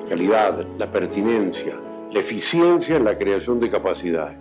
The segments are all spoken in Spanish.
calidad, la pertinencia, la eficiencia en la creación de capacidades.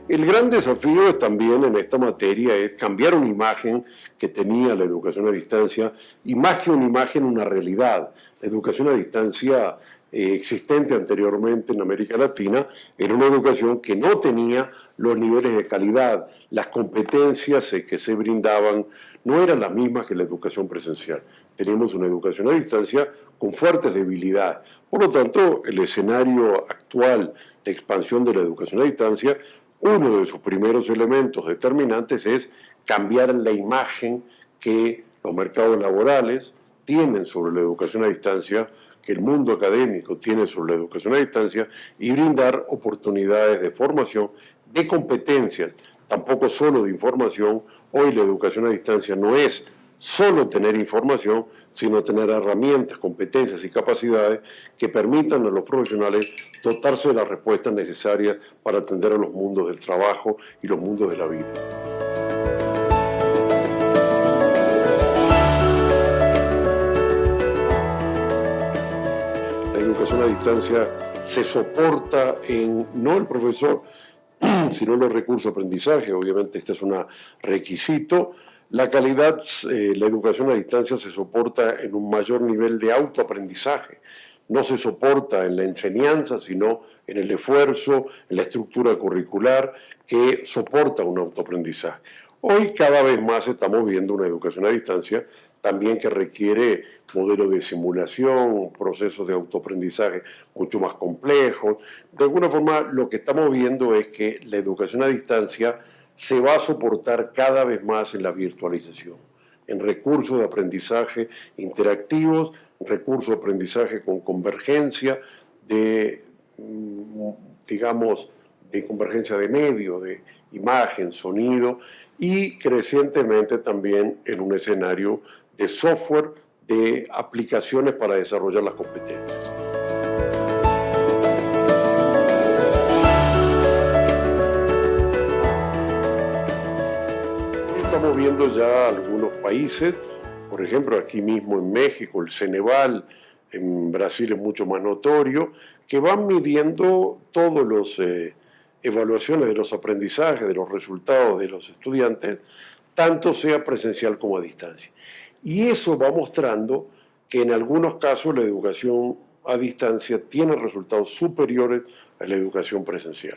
El gran desafío es también en esta materia es cambiar una imagen que tenía la educación a distancia y más que una imagen, una realidad. La educación a distancia existente anteriormente en América Latina era una educación que no tenía los niveles de calidad, las competencias que se brindaban no eran las mismas que la educación presencial. Tenemos una educación a distancia con fuertes debilidades. Por lo tanto, el escenario actual de expansión de la educación a distancia, uno de sus primeros elementos determinantes es cambiar la imagen que los mercados laborales tienen sobre la educación a distancia, que el mundo académico tiene sobre la educación a distancia y brindar oportunidades de formación, de competencias, tampoco solo de información. Hoy la educación a distancia no es solo tener información, sino tener herramientas, competencias y capacidades que permitan a los profesionales dotarse de las respuestas necesarias para atender a los mundos del trabajo y los mundos de la vida. La educación a distancia se soporta en, no el profesor, sino los recursos de aprendizaje. Obviamente este es un requisito. La calidad, la educación a distancia se soporta en un mayor nivel de autoaprendizaje. No se soporta en la enseñanza, sino en el esfuerzo, en la estructura curricular que soporta un autoaprendizaje. Hoy cada vez más estamos viendo una educación a distancia también que requiere modelos de simulación, procesos de autoaprendizaje mucho más complejos. De alguna forma lo que estamos viendo es que la educación a distancia se va a soportar cada vez más en la virtualización, en recursos de aprendizaje interactivos, recursos de aprendizaje con convergencia digamos, de convergencia de medio, de imagen, sonido y crecientemente también en un escenario de software, de aplicaciones para desarrollar las competencias. Estamos viendo ya algunos países, por ejemplo aquí mismo en México, el Ceneval, en Brasil es mucho más notorio, que van midiendo todas las evaluaciones de los aprendizajes, de los resultados de los estudiantes, tanto sea presencial como a distancia. Y eso va mostrando que en algunos casos la educación a distancia tiene resultados superiores a la educación presencial.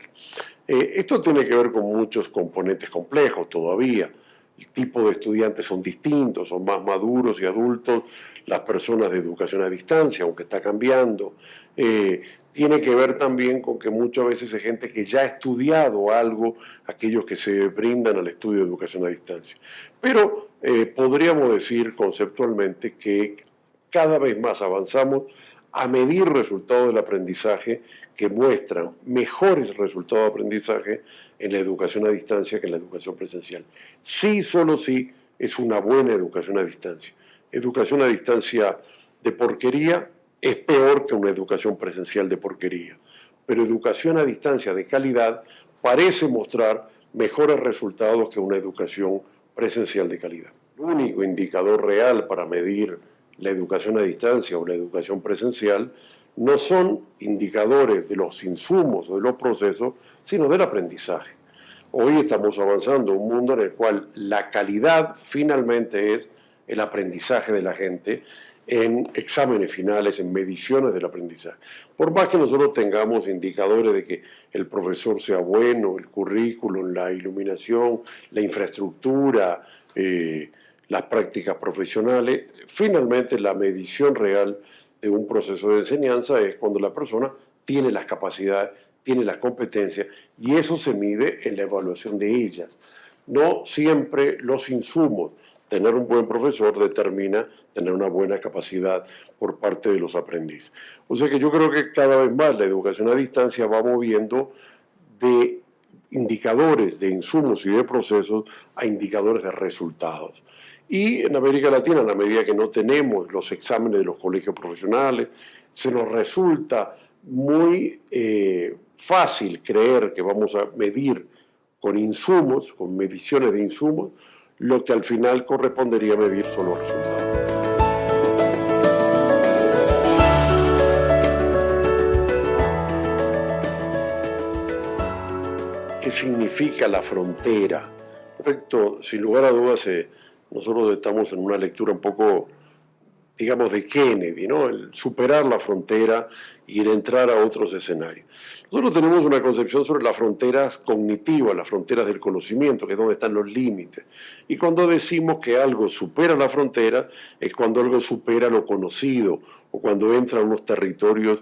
Esto tiene que ver con muchos componentes complejos todavía. El tipo de estudiantes son distintos, son más maduros y adultos las personas de educación a distancia, aunque está cambiando. Tiene que ver también con que muchas veces hay gente que ya ha estudiado algo, aquellos que se brindan al estudio de educación a distancia. Pero podríamos decir conceptualmente que cada vez más avanzamos a medir resultados del aprendizaje que muestran mejores resultados de aprendizaje en la educación a distancia que en la educación presencial. Sí, solo sí, es una buena educación a distancia. Educación a distancia de porquería es peor que una educación presencial de porquería, pero educación a distancia de calidad parece mostrar mejores resultados que una educación presencial de calidad. El único indicador real para medir la educación a distancia o la educación presencial no son indicadores de los insumos o de los procesos, sino del aprendizaje. Hoy estamos avanzando en un mundo en el cual la calidad finalmente es el aprendizaje de la gente en exámenes finales, en mediciones del aprendizaje. Por más que nosotros tengamos indicadores de que el profesor sea bueno, el currículum, la iluminación, la infraestructura, las prácticas profesionales, finalmente la medición real de un proceso de enseñanza es cuando la persona tiene las capacidades, tiene las competencias y eso se mide en la evaluación de ellas. No siempre los insumos, tener un buen profesor determina tener una buena capacidad por parte de los aprendices. O sea que yo creo que cada vez más la educación a distancia va moviendo de indicadores de insumos y de procesos a indicadores de resultados. Y en América Latina, en la medida que no tenemos los exámenes de los colegios profesionales, se nos resulta muy fácil creer que vamos a medir con insumos, con mediciones de insumos, lo que al final correspondería medir son los resultados. qué significa la frontera. Correcto, sin lugar a dudas, nosotros estamos en una lectura un poco, digamos, de Kennedy, ¿no? El superar la frontera y el entrar a otros escenarios. Nosotros tenemos una concepción sobre las fronteras cognitivas, las fronteras del conocimiento, que es donde están los límites. Y cuando decimos que algo supera la frontera, es cuando algo supera lo conocido, o cuando entra a unos territorios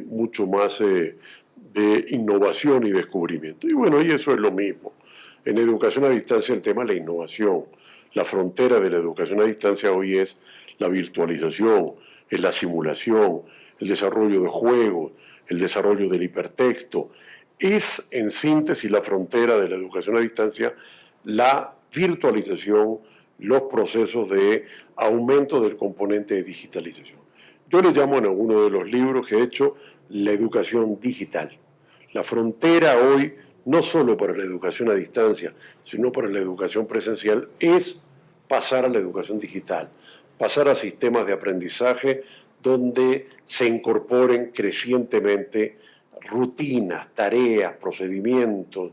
mucho más de innovación y descubrimiento. Y bueno, y eso es lo mismo. En educación a distancia el tema es la innovación. La frontera de la educación a distancia hoy es la virtualización, es la simulación, el desarrollo de juegos, el desarrollo del hipertexto. Es, en síntesis, la frontera de la educación a distancia, la virtualización, los procesos de aumento del componente de digitalización. Yo le llamo en alguno de los libros que he hecho la educación digital. La frontera hoy, no solo para la educación a distancia, sino para la educación presencial, es pasar a la educación digital, pasar a sistemas de aprendizaje donde se incorporen crecientemente rutinas, tareas, procedimientos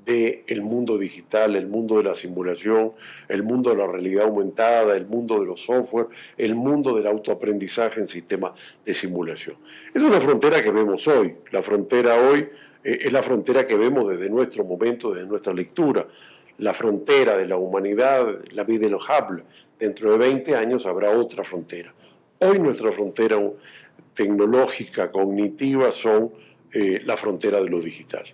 del mundo digital, el mundo de la simulación, el mundo de la realidad aumentada, el mundo de los software, el mundo del autoaprendizaje en sistemas de simulación. Es una frontera que vemos hoy. La frontera hoy es la frontera que vemos desde nuestro momento, desde nuestra lectura. La frontera de la humanidad, la vida de los Hubble. Dentro de 20 años habrá otra frontera. Hoy nuestra frontera tecnológica, cognitiva, son la frontera de lo digital.